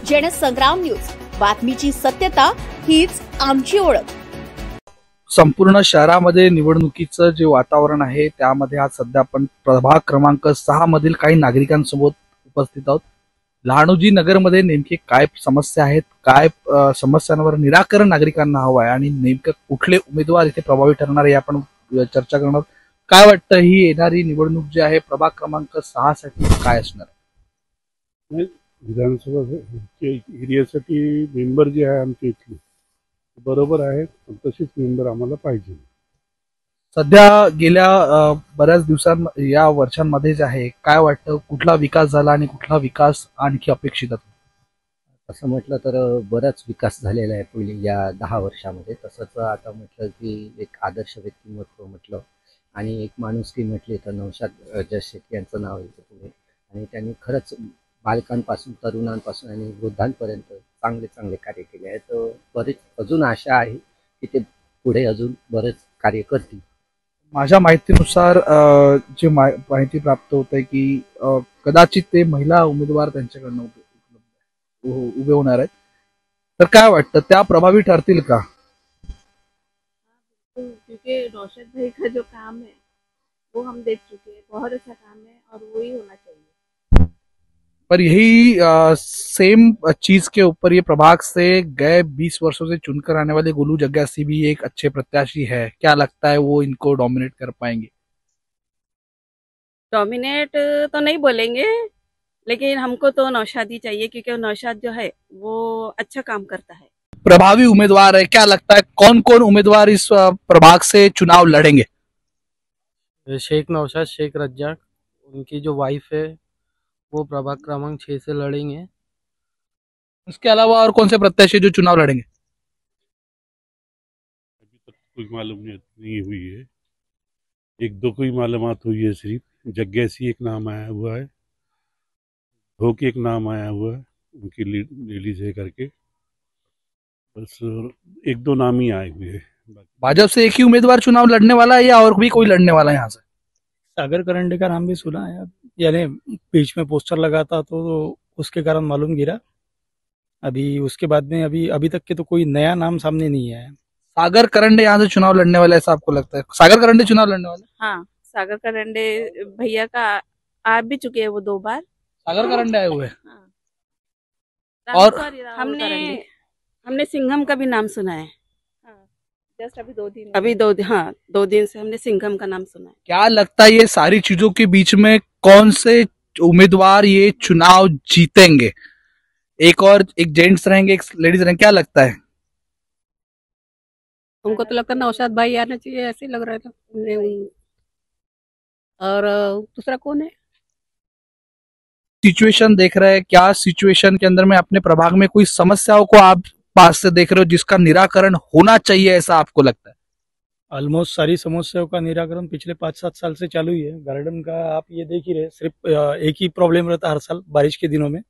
Jansangram news, बातमीची सत्यता हीच आमची ओळख। संपूर्ण शहरामध्ये निवडणुकीचं जे वातावरण आहे त्यामध्ये आज सध्या आपण प्रभाग क्रमांक 6 मधील काही नागरिकांसोबत उपस्थित आहोत। लहानोजी नगरमध्ये नेमके काय समस्या आहेत, काय समस्यांवर निराकरण नागरिकांना हवं आहे आणि नेमकं कुठले उमेदवार इथे प्रभावी ठरणार आहे आपण चर्चा करणार। काय वाटतं ही येणारी निवडणूक जी आहे प्रभाग क्रमांक 6 साठी काय असणार? विधानसभा एरियासाठी मेंबर जे आहे आमच्या इथले बरोबर आहे, तसेच मेंबर आम्हाला पाहिजे। सध्या गेल्या बऱ्याच या वर्षांमध्ये जे आहे काय वाटतं कुठला विकास झाला आणि कुठला विकास आणखी अपेक्षित आहे? असं म्हटलं तर बराच विकास झालेला आहे पहिले या 10 वर्षामध्ये। तसंच आता म्हटलं की एक आदर्श व्यक्तिमत्व म्हटलं आणि एक माणुसकी म्हटली तर नौशाद जशेट यांचं नाव येतं पुढे। आणि त्यांनी खरंच बालकांपासून तरुणांपासून आणि वृद्धांपर्यंत चांगले चांगले कार्य केले आहे। तर बरेच अजून आशा आहे की ते पुढे अजून बरेच कार्य करतील। माझ्या माहितीनुसार जे माहिती प्राप्त होत आहे की कदाचित ते महिला उमेदवार त्यांच्याकडनं उभे होणार आहेत, तर काय वाटतं त्या प्रभावी ठरतील का? क्योंकि नौशाद भाई का जो काम है वो हम देख चुके हैं, बहुत अच्छा काम है और वही होना चाहिए। पर यही सेम चीज के ऊपर ये प्रभाग से गए 20 वर्षों से चुनकर आने वाले गोलू जग्यासी भी एक अच्छे प्रत्याशी है। क्या लगता है वो इनको डोमिनेट कर पाएंगे? डोमिनेट तो नहीं बोलेंगे, लेकिन हमको तो नौशाद ही चाहिए क्योंकि नौशाद जो है वो अच्छा काम करता है। प्रभावी उम्मीदवार है, क्या लगता है कौन कौन उम्मीदवार इस प्रभाग से चुनाव लड़ेंगे? शेख नौशाद, शेख रज्जाक, उनकी जो वाइफ है वो प्रभाग क्रमांक 6 से लड़ेंगे। उसके अलावा और कौन से प्रत्याशी जो चुनाव लड़ेंगे? अभी तक कोई मालूम नहीं हुई है, एक दो कोई मालूमात हुई है सिर्फ। जग्यासी एक नाम आया हुआ है, धोक एक नाम आया हुआ है, उनकी लेडीज है करके, बस एक दो नाम ही आए हुए हैं। भाजपा से एक ही उम्मीदवार चुनाव लड़ने वाला है या और भी कोई लड़ने वाला है यहाँ से? सागर करंडे का नाम भी सुना है, यानी बीच में पोस्टर लगा था तो उसके कारण मालूम गिरा। अभी उसके बाद में अभी तक के तो कोई नया नाम सामने नहीं आया। सागर करंडे यहाँ से चुनाव लड़ने वाले ऐसा आपको लगता है? सागर करंडे चुनाव लड़ने वाले? हाँ, सागर करंडे भैया का आ भी चुके हैं वो 2 बार। सागर करंडे आए हुए? हाँ। और हमने सिंघम का भी नाम सुना है। जस्ट अभी 2 दिन से हमने सिंघम का नाम सुना है। क्या लगता है ये सारी चीजों के बीच में कौन से उम्मीदवार ये चुनाव जीतेंगे? एक जेंट्स रहेंगे, एक लेडीज रहेंगे, क्या लगता है? हमको तो लगता है नौशाद भाई आना चाहिए, ऐसे लग रहा था। और दूसरा कौन है? सिचुएशन देख रहे हैं, क्या सिचुएशन के अंदर में अपने प्रभाग में कोई समस्याओं को आप पास से देख रहे हो जिसका निराकरण होना चाहिए ऐसा आपको लगता है? ऑलमोस्ट सारी समस्याओं का निराकरण पिछले 5-7 साल से चालू ही है। गार्डन का आप ये देख ही रहे, सिर्फ एक ही प्रॉब्लम रहता हर साल, बारिश के दिनों में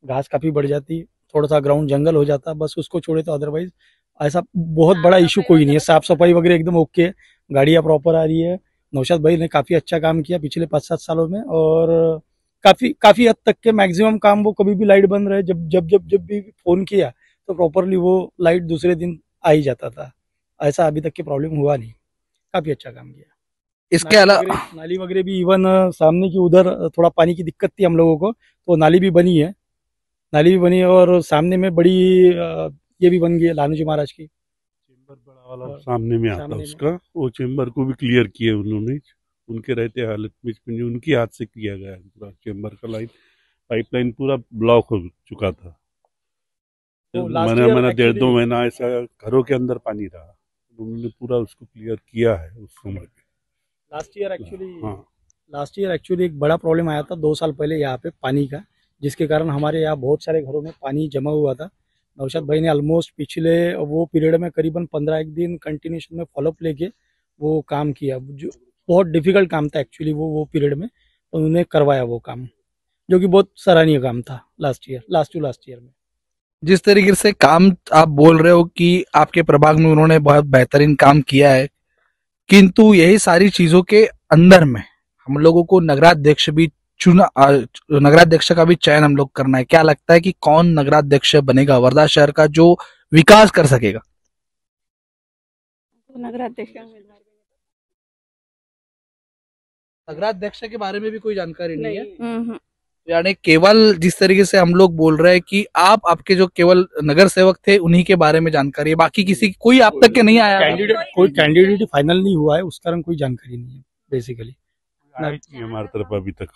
घास काफी बढ़ जाती, थोड़ा सा ग्राउंड जंगल हो जाता, बस उसको छोड़े तो अदरवाइज ऐसा बहुत बड़ा इशू कोई नहीं है। साफ सफाई वगैरह एकदम ओके है, गाड़ियाँ प्रॉपर आ रही है। नौशाद भाई ने काफी अच्छा काम किया पिछले 5-7 सालों में और काफी हद तक के मैक्सिमम काम वो कभी भी लाइट बंद रहे, जब भी फोन किया तो प्रॉपरली वो लाइट दूसरे दिन आ ही जाता था। ऐसा अभी तक की प्रॉब्लम हुआ नहीं, काफी अच्छा काम किया। इसके अलावा नाली वगैरह भी इवन सामने की उधर थोड़ा पानी की दिक्कत थी हम लोगों को, तो नाली भी बनी है और सामने में बड़ी ये भी बन गई है लालूजी महाराज की चेंबर बड़ा वाला सामने में आता उसका, वो चेंबर को भी क्लियर किया उन्होंने। उनके रहते हालत में उनकी हाथ से किया गया है पूरा चेंबर का पाइपलाइन पूरा ब्लॉक हो चुका था। महीना 1.5-2 महीना ऐसा घरों के अंदर पानी रहा, उन्होंने पूरा उसको क्लियर किया है उस समय पे। लास्ट ईयर एक्चुअली एक बड़ा प्रॉब्लम आया था 2 साल पहले यहाँ पे पानी का, जिसके कारण हमारे यहाँ बहुत सारे घरों में पानी जमा हुआ था। नौशाद भाई ने ऑलमोस्ट पिछले वो पीरियड में करीबन 15 दिन कंटिन्यूशन में फॉलोअप लेके वो काम किया, जो बहुत डिफिकल्ट काम था एक्चुअली वो पीरियड में, तो उन्होंने करवाया वो काम, जो कि बहुत सराहनीय काम था लास्ट ईयर में। जिस तरीके से काम आप बोल रहे हो कि आपके प्रभाग में उन्होंने बहुत बेहतरीन काम किया है, किंतु यही सारी चीजों के अंदर में हम लोगों को नगराध्यक्ष भी नगराध्यक्ष का भी चयन हम लोग करना है। क्या लगता है कि कौन नगराध्यक्ष बनेगा, वर्धा शहर का जो विकास कर सकेगा? नगराध्यक्ष नगराध्यक्ष के बारे में भी कोई जानकारी नहीं है। नहीं। यानी केवल जिस तरीके से हम लोग बोल रहे हैं कि आपके जो केवल नगर सेवक थे उन्हीं के बारे में जानकारी है, बाकी किसी कोई आप तक के नहीं आया। कोई कैंडिडेट फाइनल नहीं हुआ है, उस कारण कोई जानकारी नहीं है बेसिकली हमारी तरफ अभी तक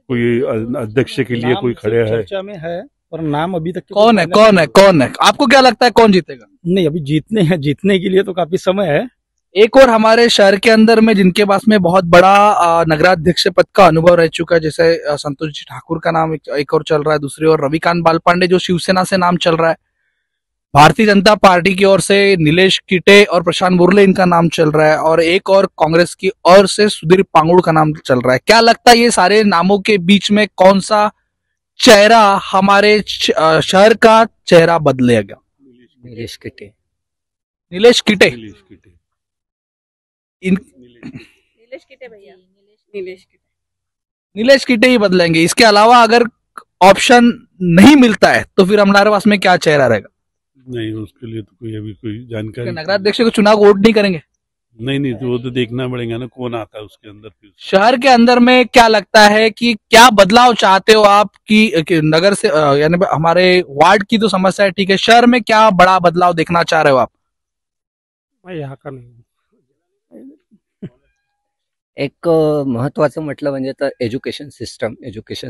कोई अध्यक्ष के लिए कोई खड़े है चर्चा में है, पर नाम अभी तक कौन है? आपको क्या लगता है कौन जीतेगा? नहीं, अभी जीतने के लिए तो काफी समय है। एक और हमारे शहर के अंदर में जिनके पास में बहुत बड़ा नगराध्यक्ष पद का अनुभव रह चुका है, जैसे संतोष जी ठाकुर का नाम एक और चल रहा है, दूसरी ओर रविकांत बालपांडे जो शिवसेना से नाम चल रहा है, भारतीय जनता पार्टी की ओर से नीलेश किटे और प्रशांत बुर्ले इनका नाम चल रहा है, और एक और कांग्रेस की ओर से सुधीर पांगुड़ का नाम चल रहा है। क्या लगता है ये सारे नामों के बीच में कौन सा चेहरा हमारे शहर का चेहरा बदलेगा? नीलेश किटे। नीलेश किटे भैया, नीलेश किटे ही बदलेंगे। इसके अलावा अगर ऑप्शन नहीं मिलता है तो फिर हमारे पास में क्या चेहरा रहेगा? नहीं, उसके लिए तो कोई अभी कोई जानकारी। नगराध्यक्ष को चुनाव वोट नहीं करेंगे? नहीं, तो वो तो देखना पड़ेगा ना कौन आता है उसके अंदर। फिर शहर के अंदर में क्या लगता है कि क्या बदलाव चाहते हो आप कि नगर से यानी हमारे वार्ड की तो समस्या है, ठीक है, शहर में क्या बड़ा बदलाव देखना चाह रहे हो आप? मैं यहाँ का नहीं। एक महत्वाचं म्हटलं म्हणजे तर एज्युकेशन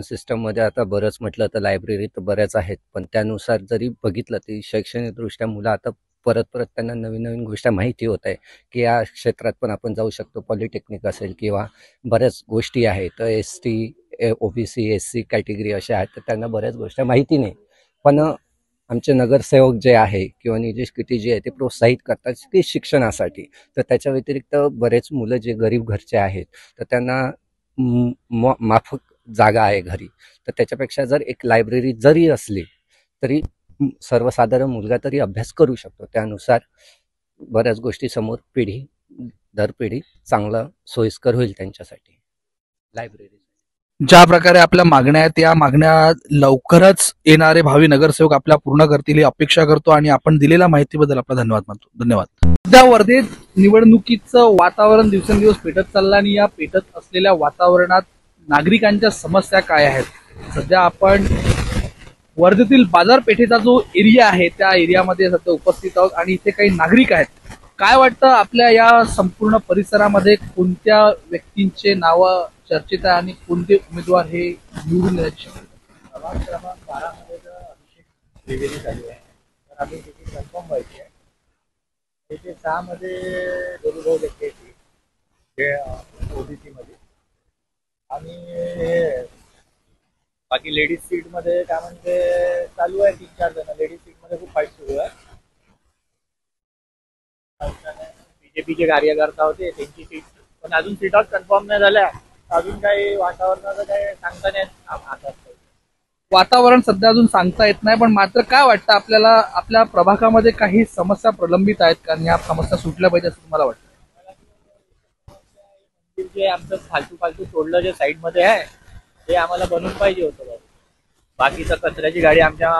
सिस्टम मध्ये आता बरंच म्हटलं तर लायब्ररी तर बऱ्याच आहेत, पण त्यानुसार जरी बघितलं तरी शैक्षणिकदृष्ट्या मुलं आता परत त्यांना नवीन नवीन गोष्टी माहिती होत आहे की या क्षेत्रात पण आपण जाऊ शकतो. पॉलिटेक्निक असेल किंवा बऱ्याच गोष्टी आहेत, ST OBC SC कॅटेगरी अशा आहेत, तर त्यांना बऱ्याच गोष्टी माहिती नाही. पण आमचे नगरसेवक जे आहे किंवा निलेश किटे जे आहे ते प्रोत्साहित करतात की शिक्षणासाठी. तर त्याच्या व्यतिरिक्त बरेच मुलं जे गरीब घरचे आहेत तर त्यांना माफक जागा आहे घरी, तर त्याच्यापेक्षा जर एक लायब्ररी जरी असली तरी सर्वसाधारण मुलगा तरी अभ्यास करू शकतो. त्यानुसार बऱ्याच गोष्टी समोर पिढी दर पिढी चांगलं सोयीस्कर होईल त्यांच्यासाठी लायब्ररी. ज्या प्रकारे आपल्या मागण्या आहेत या मागण्या लवकरच येणारे भावी नगरसेवक आपल्या पूर्ण करतील ही अपेक्षा करतो आणि आपण दिलेल्या माहितीबद्दल आपला धन्यवाद मानतो. धन्यवाद. सध्या वर्धेत निवडणुकीचं वातावरण दिवसेंदिवस पेटत चाललं आणि या पेटत असलेल्या वातावरणात नागरिकांच्या समस्या काय आहेत? सध्या आपण वर्धेतील बाजारपेठेचा जो एरिया आहे त्या एरियामध्ये सध्या उपस्थित आहोत आणि इथे काही नागरिक आहेत. काय वाटतं आपल्या या संपूर्ण परिसरामध्ये कोणत्या व्यक्तींचे नाव चर्चेत आहे आणि कोणते उमेदवार हे निवडून येण्याची शक्यता? प्रभाग क्रमांक 12 मध्ये अभिषेक त्रिवेदी चालू आहे, तर आम्ही तिकीट कन्फर्म व्हायची आहे. त्याचे 6 मध्ये दोघं व्यक्ती येतील जे OBC मध्ये, आणि बाकी लेडीज सीट मध्ये काय म्हणजे चालू आहे 3-4 जण. लेडीज सीट मध्ये खूप फाईट सुरू आहे. BJPचे कार्यकर्ता होते त्यांची सीट, पण अजून सीटच कन्फर्म नाही झाल्या. अजून काही वातावरणाचं काही सांगता नाही आता. वातावरण सध्या अजून सांगता येत नाही, पण मात्र काय वाटतं आपल्याला आपल्या प्रभागामध्ये काही समस्या प्रलंबित आहेत का? या समस्या सुटल्या पाहिजे असं तुम्हाला वाटतं? जे आमचं फालतू सोडलं जे साईड मध्ये आहे ते आम्हाला बनवून पाहिजे होतं. बाकीचं कचऱ्याची गाडी आमच्या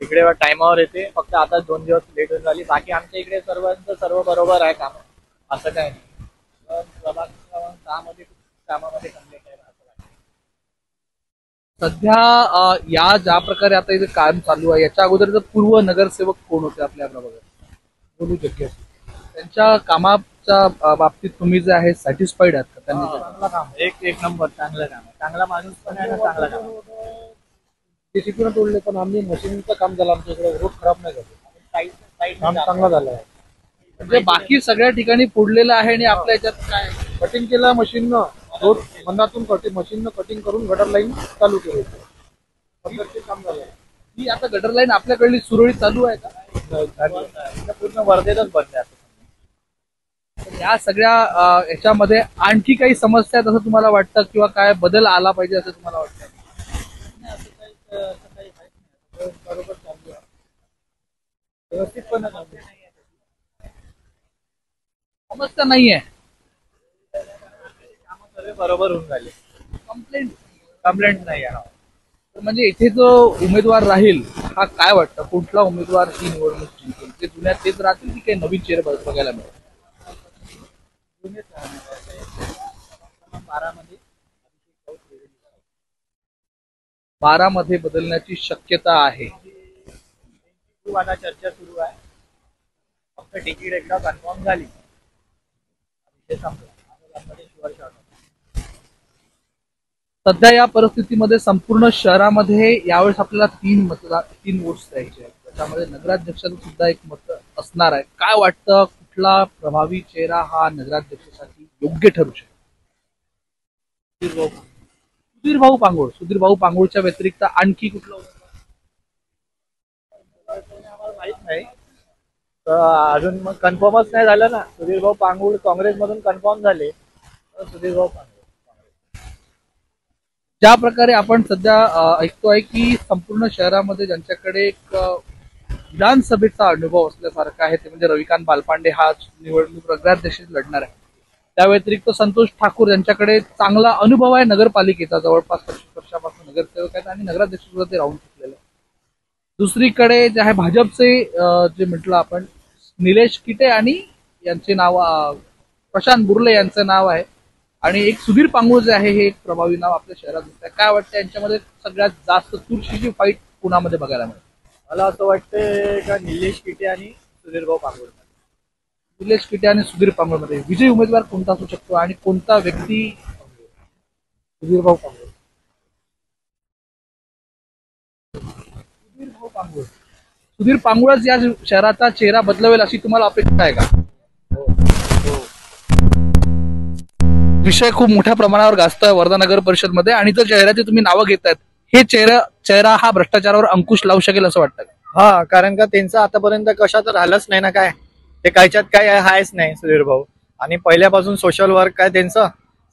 इकडे टायमावर येते, फक्त आता 2 दिवस लेट होऊन झाली. बाकी आमच्या इकडे सर्व बरोबर आहे काम, असं काय नाही. प्रभाग क्रमांक 6 मध्ये कामामध्ये कंप्लेंट आहे असं वाटतं. सध्या या ज्या प्रकारे आता इथे काम चालू आहे याच्या अगोदर पूर्व नगरसेवक कोण होते आपल्या प्रभागात? बोलू जग्गेश. त्यांच्या कामाच्या बाबतीत तुम्ही जे आहे सॅटिस्फाईड आहात का? त्यांनी चांगलं काम, एक नंबर चांगलं काम आहे. चांगला माणूस पण आहे ना, चांगला काम. ते शिकून तोडले, पण आम्ही मशीनचं काम झालं आमच्या इकडे, रोड खराब नाही झाले, काम चांगलं झालं आहे. म्हणजे बाकी सगळ्या ठिकाणी फोडलेलं आहे आणि आपल्या याच्यात काय कटिंग केलं मशीननं, रोड मनातून मशीननं कटिंग करून गटर लाईन चालू केली. काम झालं. ही आता गटर लाईन आपल्याकडली सुरळीत चालू आहे का? पूर्ण वर्धेतच बंद आहे. या सगळ्या याच्यामध्ये आणखी काही समस्या आहेत असं तुम्हाला वाटतं किंवा काय बदल आला पाहिजे असं तुम्हाला वाटतं? बरोबर चालू आहे, व्यवस्थितपणे चालू आहे. समस्या नाहीये, काम सर्व बरोबर होऊन राहिले. कंप्लेंट कंप्लेंट नाही येणार. तर म्हणजे इथे जो उमेदवार राहील हा काय वाटतं, कुठला उमेदवार ही निवडणूक जिंकेल? ते जुन्या तेच राहतील की काही नवीन चेहरे बघायला मिळेल? बारामध्ये बदलण्याची शक्यता आहे. खूप आता चर्चा सुरू आहे. फक्त तिकीट एकदा कन्फर्म झाली ते संपलं. सध्या या परिस्थितीमध्ये संपूर्ण शहरामध्ये यावेळेस आपल्याला 3 वोट्स द्यायचे आहेत. त्याच्यामध्ये नगराध्यक्षाचं सुद्धा एक मत असणार आहे. काय वाटतं, कुठला प्रभावी चेहरा हा नगराध्यक्षासाठी योग्य ठरू शकतो? सुधीर भाऊ पांगोळ. सुधीर भाऊ पांगोळच्या व्यतिरिक्त आणखी कुठला आम्हाला माहित नाही. तर अजून मग कन्फर्मच नाही झालं ना. सुधीर भाऊ पांगुळ काँग्रेसमधून कन्फर्म झाले तर सुधीर भाऊ पांगुळ. ज्या प्रकारे आपण सध्या ऐकतोय की संपूर्ण शहरामध्ये ज्यांच्याकडे एक विधानसभेचा अनुभव असल्यासारखा आहे ते म्हणजे रविकांत बालपांडे हा निवडणूक नगराध्यक्ष लढणार आहे. त्या व्यतिरिक्त संतोष ठाकूर यांच्याकडे चांगला अनुभव आहे नगरपालिकेचा, जवळपास 25 वर्षापासून नगरसेवक आहेत आणि नगराध्यक्ष सुद्धा ते राहून चुकलेले आहेत. दुसरीकडे जे आहे भाजपचे जे म्हटलं आपण निलेश किटे आणि यांचे नाव प्रशांत बुर्ले यांचं नाव आहे आणि एक सुधीर पांगुळ जे आहे हे एक प्रभावी नाव आपल्या शहरात दिसत आहे. काय वाटतं यांच्यामध्ये सगळ्यात जास्त चुरशीची फाईट पुण्यामध्ये बघायला मिळेल? मला असं वाटतंय का निलेश किटे आणि सुधीर भाऊ पांगुळ. निलेश किटे आणि सुधीर पांगुळमध्ये विजयी उमेदवार कोणता असू शकतो आणि कोणता व्यक्ती? सुधीर भाऊ पांगुळ. सुधीर भाऊ पांगुळ. सुधीर पांगुळच या शहराचा चेहरा बदलवेल अशी तुम्हाला अपेक्षा आहे का? विषय खूप मोठ्या प्रमाणावर गाजतोय वर्धा नगर परिषद मध्ये आणि तर चेहऱ्याचे तुम्ही नावं घेतायत, हे चेहरा हा भ्रष्टाचारावर अंकुश लावू शकेल असं वाटतं का? हा, कारण का त्यांचं आतापर्यंत कशात राहिलंच नाही ना. काय ते कायच्यात काय आहेच नाही सुधीर भाऊ. आणि पहिल्यापासून सोशल वर्क काय त्यांचं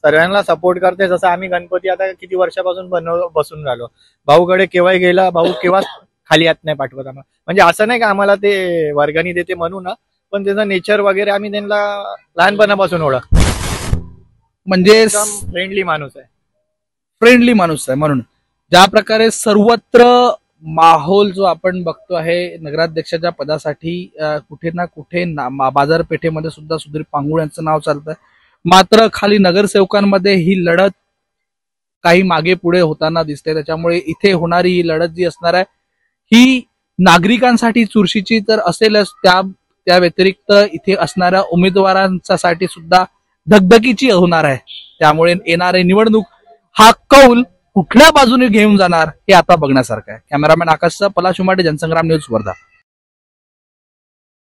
सर्वांना सपोर्ट करते. जसं आम्ही गणपती आता किती वर्षापासून बसून राहिलो. भाऊकडे केव्हाही गेला, भाऊ केव्हा खाली हात नाही पाठवत आम्हाला. म्हणजे असं नाही का आम्हाला ते वर्गणी देते म्हणून ना, पण त्याचं नेचर वगैरे आम्ही त्यांना लहानपणापासून ओळखतो. म्हणजे फ्रेंडली माणूस आहे. फ्रेंडली माणूस आहे. म्हणून ज्या प्रकारे सर्वत्र माहोल जो आपण बघतो आहे नगराध्यक्षाच्या पदासाठी कुठे ना कुठे बाजारपेठेमध्ये सुद्धा सुधीर पांगुळ यांचं नाव चालतंय. मात्र खाली नगरसेवकांमध्ये ही लढत काही मागे पुढे होताना दिसते. त्याच्यामुळे इथे होणारी ही लढत जी असणार आहे ही नागरिकांसाठी चुरशीची तर असेलच, त्या व्यतिरिक्त इथे असणाऱ्या उमेदवारांसाठी सुद्धा धगधगीची होणार आहे. त्यामुळे येणारे निवडणूक हा कौल कुठल्या बाजूने घेऊन जाणार हे आता बघण्यासारखं आहे. कॅमेरामॅन आकाशचा पलाश उमाटे, जनसंग्राम न्यूज वर्धा.